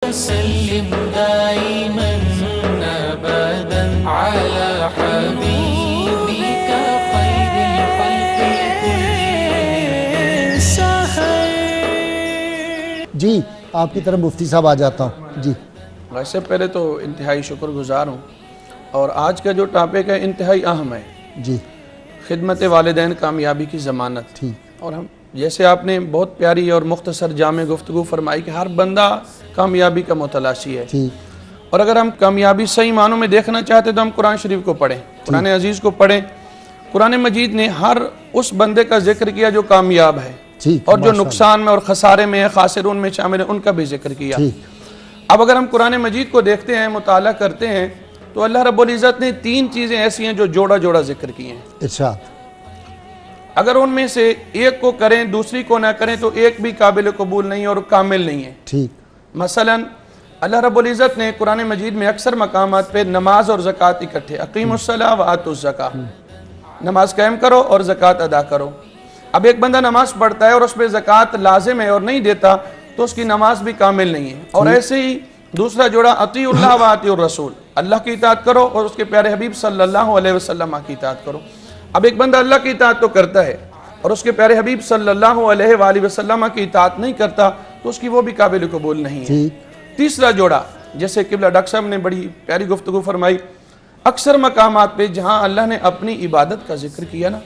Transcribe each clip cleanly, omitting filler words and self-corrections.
وسلم دائما أبدا على حبيبك خير الخلق كلهم. جی آپ کی طرف مفتی صاحب آ جاتا ہوں. جی ویسے پہلے تو انتہائی شکر گزار ہوں، اور آج کا جو ٹاپک ہے انتہائی اہم ہے، جی خدمت والدین کامیابی کی ضمانت. ٹھیک. اور ہم جیسے آپ نے بہت پیاری اور مختصر جامع گفتگو فرمائی کہ ہر بندہ کامیابی کا متلاشی ہے، ٹھیک. اور اگر ہم کامیابی صحیح معنوں میں دیکھنا چاہتے تو ہم قرآن شریف کو پڑھیں، قرآن عزیز کو پڑھیں. قرآن مجید نے ہر اس بندے کا ذکر کیا جو کامیاب ہے، ٹھیک. اور جو نقصان میں اور خسارے میں خاسرون میں شامل ہے ان کا بھی ذکر کیا. ٹھیک. اب اگر ہم قرآن مجید کو دیکھتے ہیں، مطالعہ کرتے ہیں، تو اللہ رب العزت نے 3 چیزیں ایسی ہیں جو جوڑا جوڑا ذکر کی ہیں. ارشاد. اگر ان میں سے ایک کو کریں دوسری کو نہ کریں تو ایک بھی قابل قبول نہیں اور کامل نہیں ہے. ٹھیک. مثلا اللہ رب العزت نے قرآن مجید میں اکثر مقامات پہ نماز اور زکوٰۃ اکٹھے، اقیموا الصلاۃ وآتوا الزکاۃ، نماز قائم کرو اور زکوٰۃ ادا کرو. اب ایک بندہ نماز پڑھتا ہے اور اس پہ زکوٰۃ لازم ہے اور نہیں دیتا تو اس کی نماز بھی کامل نہیں ہے. اور ایسے ہی دوسرا جوڑا اطیعوا اللہ وآطیعوا الرسول، اللہ کی اطاعت کرو اور اس کے پیارے حبیب صلی اللہ علیہ وسلم کی اطاعت کرو. اب ایک بندہ اللہ کی اطاعت تو کرتا ہے اور اس کے پیارے حبیب صلی اللہ علیہ وآلہ وسلم کی اطاعت نہیں کرتا تو اس کی وہ بھی قابل قبول نہیں ہے. تیسرا جوڑا، جیسے قبلہ ڈاکٹر صاحب نے بڑی پیاری گفتگو فرمائی، اکثر مقامات پہ جہاں اللہ نے اپنی عبادت کا ذکر کیا نا،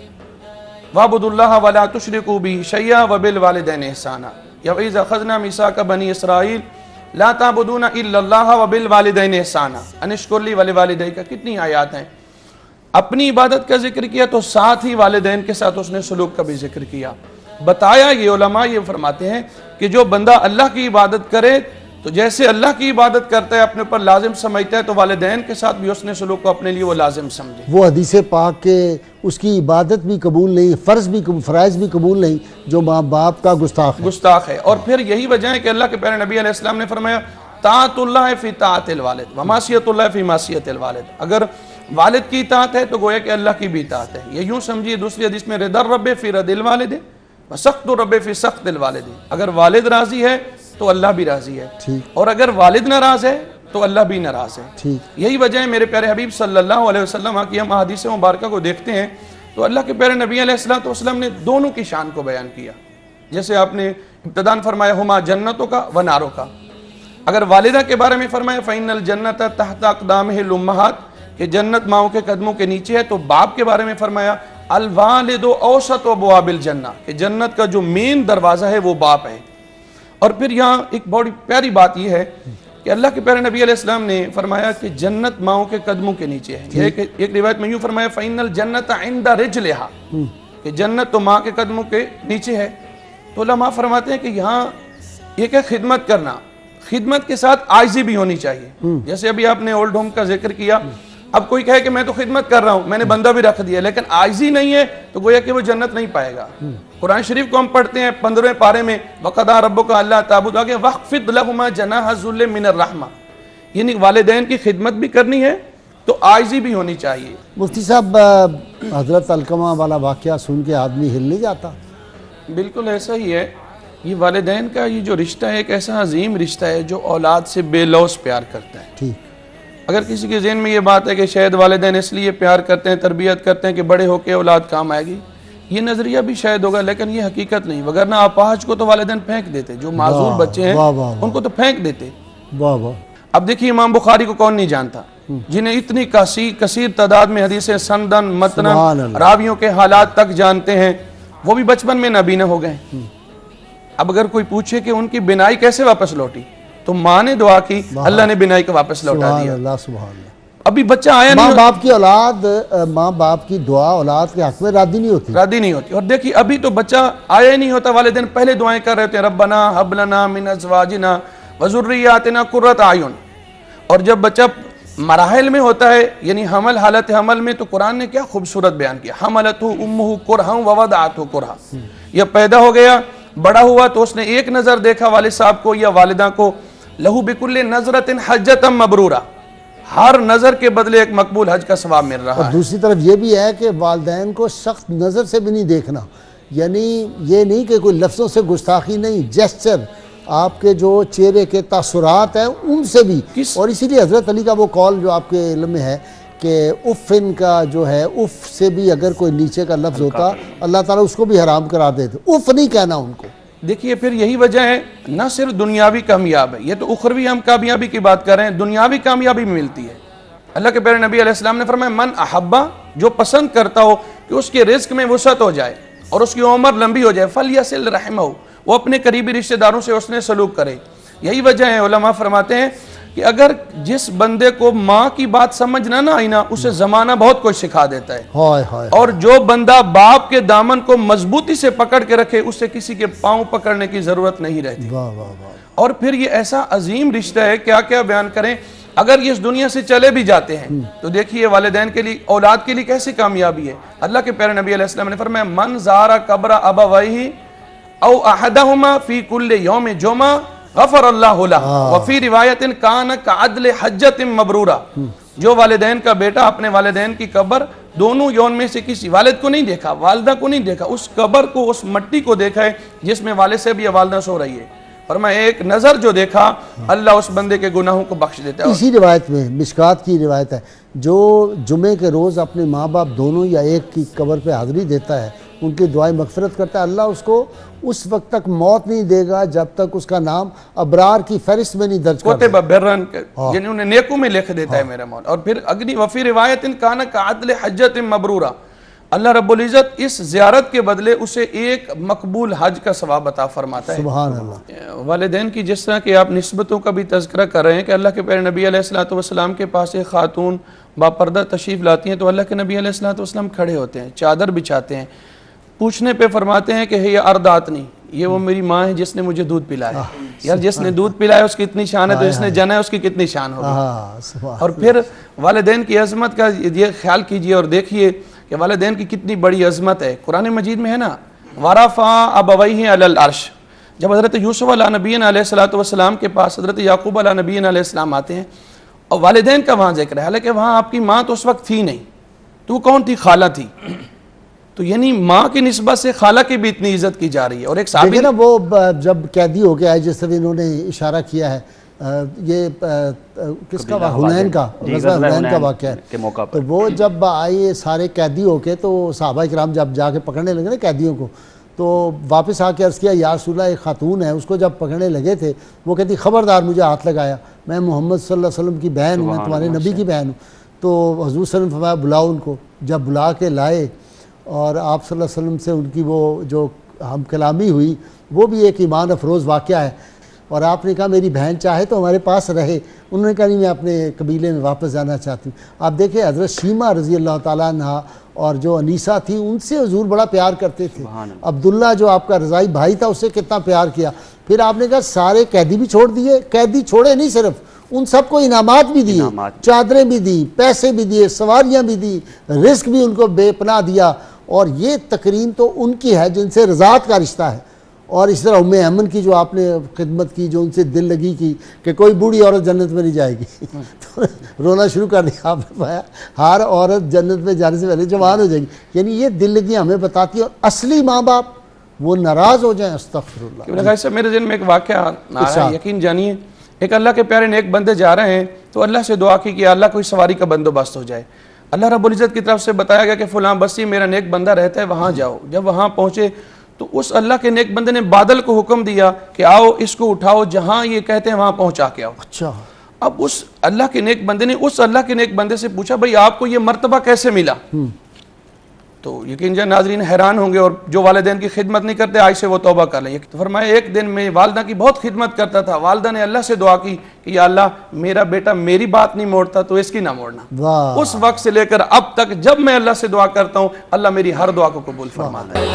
وَاعْبُدُوا اللَّهَ وَلَا تُشْرِكُوا بِهِ شَيْئًا وَبِالْوَالِدَيْنِ إِحْسَانًا یا وَإِذْ أَخَذْنَا مِيثَاقَ بَنِي إِسْرَائِيلَ لَا تَعْبُدُونَ إِلَّا اللَّهَ وَبِالْوَالِدَيْنِ إِحْسَانًا أَنِ اشْكُرْ لِي وَلِوَالِدَيْكَ. کتنی آیات ہیں. اپنی عبادت کا ذکر کیا تو ساتھ ہی والدین کے ساتھ اس نے سلوک کا بھی ذکر کیا. بتایا یہ علماء یہ فرماتے ہیں کہ جو بندہ اللہ کی عبادت کرے تو جیسے اللہ کی عبادت کرتا ہے اپنے اوپر لازم سمجھتا ہے تو والدین کے ساتھ بھی اس نے سلوک کو اپنے لیے وہ لازم سمجھے. وہ حدیث پاک کے اس کی عبادت بھی قبول نہیں، فرائض بھی قبول نہیں جو ماں باپ کا گستاخ ہے. اور پھر یہی وجہ ہے کہ اللہ کے پیارے نبی علیہ السلام نے فرمایا طاعت اللہ فی طاعت الوالد ومعصیت اللہ فی معصیت الوالد. اگر والد کی اطاعت ہے تو گویا کہ اللہ کی بھی اطاعت ہے. یہ یوں سمجھیے دوسری حدیث میں رضا الرب فی رضا الوالد وسخط الرب فی سخط الوالد. اگر والد راضی ہے تو اللہ بھی راضی ہے، اور اگر والد ناراض ہے تو اللہ بھی ناراض ہے. یہی وجہ ہے میرے پیارے حبیب صلی اللہ علیہ وسلم کی ہم احادیث مبارکہ کو دیکھتے ہیں تو اللہ کے پیارے نبی علیہ السلام نے دونوں کی شان کو بیان کیا. جیسے آپ نے ابتداً فرمایا ہما جنتوں کا و ناروں کا. اگر والدہ کے بارے میں فرمایا فإن الجنت تحت اقدامہ الامہات کہ جنت ماؤں کے قدموں کے نیچے ہے. تو باپ کے بارے میں فرمایا الوالد اوسط ابواب الجنہ کہ جنت کا جو مین دروازہ ہے وہ باپ ہے. اور پھر یہاں ایک بڑی پیاری بات یہ ہے کہ اللہ کے پیارے نبی علیہ السلام نے فرمایا کہ جنت ماؤں کے قدموں کے نیچے ہے. ایک روایت میں یوں فرمایا فإن الجنت عند رجلها کہ جنت تو ماں کے قدموں کے نیچے ہے. تو علماء فرماتے ہیں کہ یہاں ایک ہے خدمت کرنا، خدمت کے ساتھ عاجزی بھی ہونی چاہیے. جیسے ابھی آپ نے اولڈ ہوم کا ذکر کیا، اب کوئی کہے کہ میں تو خدمت کر رہا ہوں، میں نے بندہ بھی رکھ دیا لیکن عاجزی نہیں ہے تو گویا کہ وہ جنت نہیں پائے گا. قرآن شریف کو ہم پڑھتے ہیں 15ویں پارے میں وَقَضَىٰ رَبُّكَ أَلَّا تَعْبُدُوا آگے وَاخْفِضْ لَهُمَا جَنَاحَ الذُّلِّ مِنَ الرَّحْمَةِ، یعنی والدین کی خدمت بھی کرنی ہے تو عاجزی بھی ہونی چاہیے. مفتی صاحب حضرت علقمہ والا واقعہ سن کے آدمی ہل نہیں جاتا؟ بالکل ایسا ہی ہے. یہ والدین کا یہ جو رشتہ ہے ایک ایسا عظیم رشتہ ہے جو اولاد سے بے لوث پیار کرتا ہے. ٹھیک. اگر کسی کے ذہن میں یہ بات ہے کہ شاید والدین اس لیے پیار کرتے ہیں تربیت کرتے ہیں کہ بڑے ہو کے اولاد کام آئے گی، یہ نظریہ بھی شاید ہوگا لیکن یہ حقیقت نہیں. وگرنہ اپاہج کو تو والدین پھینک دیتے، جو معذور بچے ہیں ان کو تو پھینک دیتے. اب دیکھیے امام بخاری کو کون نہیں جانتا جنہیں اتنی کثیر تعداد میں حدیثیں سندن متنن راویوں کے حالات تک جانتے ہیں، وہ بھی بچپن میں نابینا ہو گئے. اب اگر کوئی پوچھے کہ ان کی بینائی کیسے واپس لوٹی تو ماں نے دعا کی، اللہ نے بینائی کو واپس لوٹا دیا. ابھی بچہ آیا نہیں، ماں باپ کی دعا اولاد کے حق میں رادی نہیں ہوتی. اور دیکھیے ابھی تو بچہ آیا ہی نہیں ہوتا، والدین پہلے دعائیں کر رہے ہوتے ہیں ربنا ہب لنا من ازواجنا وذریاتنا قرۃ اعین. اور جب بچہ مراحل میں ہوتا ہے یعنی حالت حمل میں تو قرآن نے کیا خوبصورت بیان کیا، حملتہ امہ کرہا ووضعتہ کرہا. یہ پیدا ہو گیا، بڑا ہوا تو اس نے ایک نظر دیکھا والد صاحب کو یا والدہ کو، لہو بکل نظرۃ حجۃ مبرورہ، ہر نظر کے بدلے ایک مقبول حج کا ثواب مل رہا ہے. اور دوسری طرف یہ بھی ہے کہ والدین کو سخت نظر سے بھی نہیں دیکھنا، یعنی یہ نہیں کہ کوئی لفظوں سے گستاخی نہیں، جیسچر آپ کے جو چہرے کے تاثرات ہیں ان سے بھی. اور اسی لیے حضرت علی کا وہ قول جو آپ کے علم میں ہے کہ افن کا جو ہے اف سے بھی اگر کوئی نیچے کا لفظ ہوتا اللہ تعالیٰ اس کو بھی حرام کرا دیتے. اف نہیں کہنا ان کو. دیکھیے پھر یہی وجہ ہے نہ صرف دنیاوی کامیاب ہے, یہ تو اخروی ہم کامیابی کی بات کر رہے ہیں, دنیاوی کامیابی بھی ملتی ہے. اللہ کے پیارے نبی علیہ السلام نے فرمایا من احبا, جو پسند کرتا ہو کہ اس کے رزق میں وسعت ہو جائے اور اس کی عمر لمبی ہو جائے, فلیصل رحمہ, وہ اپنے قریبی رشتہ داروں سے اس نے سلوک کرے. یہی وجہ ہے علماء فرماتے ہیں کہ اگر جس بندے کو ماں کی بات سمجھ نہ آئی نا, اسے زمانہ بہت کچھ سکھا دیتا ہے. اور جو بندہ باپ کے دامن کو مضبوطی سے پکڑ کے رکھے اسے کسی کے پاؤں پکڑنے کی ضرورت نہیں رہتی. اور پھر یہ ایسا عظیم رشتہ ہے, کیا کیا بیان کریں. اگر یہ اس دنیا سے چلے بھی جاتے ہیں تو دیکھیے والدین کے لیے, اولاد کے لیے کیسی کامیابی ہے. اللہ کے پیارے نبی علیہ السلام نے فرمایا من زارا قبر ابویہ او احدہما فی کل یوم جمعہ غفر اللہ لہ وفی روایت کان کعدل حجت مبرورہ. جو والدین کا بیٹا اپنے والدین کی قبر دونوں یوم میں سے کسی, والد کو نہیں دیکھا, والدہ کو نہیں دیکھا, اس قبر کو, اس مٹی کو دیکھا ہے جس میں والد سے بھی والدہ سو رہی ہے, فرمایا ایک نظر جو دیکھا اللہ اس بندے کے گناہوں کو بخش دیتا ہے. اسی روایت میں مشکات کی روایت ہے, جو جمعے کے روز اپنے ماں باپ دونوں یا ایک کی قبر پہ حاضری دیتا ہے, ان کی دعائیں مغفرت کرتا ہے, اللہ اس کو اس وقت تک موت نہیں دے گا جب تک اس کا نام ابرار کی فہرست میں نہیں درج کرتا. کوتب برن, یعنی انہیں نیکوں میں لکھ دیتا ہے میرا مولا. اور پھر اگلی وفی روایت کان کعدل حجت مبرورہ, اللہ رب العزت اس زیارت کے بدلے اسے ایک مقبول حج کا ثواب عطا فرماتا ہے. سبحان اللہ. والدین کی جس طرح کہ آپ نسبتوں کا بھی تذکرہ کر رہے ہیں کہ اللہ کے پیارے نبی علیہ السلام کے پاس ایک خاتون باپردہ تشریف لاتی ہیں تو اللہ کے نبی علیہ السلام کھڑے ہوتے ہیں, چادر بچھاتے ہیں, پوچھنے پہ فرماتے ہیں کہ یہ ارداتنی, یہ وہ میری ماں ہے جس نے مجھے دودھ پلایا. یار جس نے دودھ پلایا اس کی اتنی شان ہے تو جس نے جنا ہے اس کی کتنی شان ہوگی. اور پھر والدین کی عظمت کا یہ خیال کیجئے اور دیکھیے کہ والدین کی کتنی بڑی عظمت ہے. قرآن مجید میں ہے نا وَرَفَعَ أَبَوَيْهِ عَلَى الْعَرْشِ, جب حضرت یوسف علیہ نبینا علیہ السلام کے پاس حضرت یعقوب علیہ نبینا علیہ السلام آتے ہیں اور والدین کا وہاں ذکر ہے, حالانکہ وہاں آپ کی ماں تو اس وقت تھی نہیں, تو کون تھی؟ خالہ تھی. تو یعنی ماں کی نسبت سے خالہ کی بھی اتنی عزت کی جا رہی ہے. اور ایک صحابی نا وہ جب قیدی ہو کے آئے, جس طرح انہوں نے اشارہ کیا ہے, یہ کس کا حنین کا حنین کا واقعہ ہے, تو وہ جب آئے سارے قیدی ہو کے تو صحابہ کرام جب جا کے پکڑنے لگے نا قیدیوں کو, تو واپس آ کے عرض کیا یا رسول اللہ, ایک خاتون ہے, اس کو جب پکڑنے لگے تھے وہ کہتی خبردار مجھے ہاتھ لگایا, میں محمد صلی اللہ علیہ وسلم کی بہن ہوں, میں تمہارے نبی کی بہن ہوں. تو حضور صلی اللہ علیہ وسلم فرمایا بلاؤ ان کو. جب بلا کے لائے اور آپ صلی اللہ علیہ وسلم سے ان کی وہ جو ہم کلامی ہوئی, وہ بھی ایک ایمان افروز واقعہ ہے. اور آپ نے کہا میری بہن چاہے تو ہمارے پاس رہے, انہوں نے کہا نہیں میں اپنے قبیلے میں واپس جانا چاہتی ہوں. آپ دیکھیں حضرت شیمہ رضی اللہ تعالیٰ عنہ اور جو انیسہ تھی ان سے حضور بڑا پیار کرتے تھے. عبداللہ جو آپ کا رضائی بھائی تھا اس سے کتنا پیار کیا. پھر آپ نے کہا سارے قیدی بھی چھوڑ دیے, قیدی چھوڑے نہیں, صرف ان سب کو انعامات بھی دیے, چادریں بھی دی, پیسے بھی دیے, سواریاں بھی دی, رزق بھی ان کو بے پناہ دیا. اور یہ تکریم تو ان کی ہے جن سے رضاعت کا رشتہ ہے. اور اس طرح ام ایمن کی جو آپ نے خدمت کی, جو ان سے دل لگی کی کہ کوئی بوڑھی عورت جنت میں نہیں جائے گی تو رونا شروع کر دیا. آپ نے پایا ہر عورت جنت میں جانے سے پہلے جوان ہو جائے گی. یعنی یہ دل لگی ہمیں بتاتی ہے. اور اصلی ماں باپ وہ ناراض ہو جائیں, استغفر اللہ. میرے ذہن میں ایک واقعہ آ رہا ہے, یقین جانیے. ایک اللہ کے پیارے نیک بندے جا رہے ہیں تو اللہ سے دعا کی کہ اللہ کوئی سواری کا بندوبست ہو جائے. اللہ رب العزت کی طرف سے بتایا گیا کہ فلاں بستی میرا نیک بندہ رہتا ہے, وہاں جاؤ. جب وہاں پہنچے تو اس اللہ کے نیک بندے نے بادل کو حکم دیا کہ آؤ اس کو اٹھاؤ, جہاں یہ کہتے ہیں وہاں پہنچا کے آؤ. اچھا. اب اس اللہ کے نیک بندے نے اس اللہ کے نیک بندے سے پوچھا بھئی آپ کو یہ مرتبہ کیسے ملا؟ تو یقین جان ناظرین حیران ہوں گے, اور جو والدین کی خدمت نہیں کرتے آج سے وہ توبہ کر لیں. تو فرمایا ایک دن میں والدہ کی بہت خدمت کرتا تھا, والدہ نے اللہ سے دعا کی کہ یا اللہ میرا بیٹا میری بات نہیں موڑتا تو اس کی نہ موڑنا. اس وقت سے لے کر اب تک جب میں اللہ سے دعا کرتا ہوں اللہ میری ہر دعا کو قبول فرماتا ہے.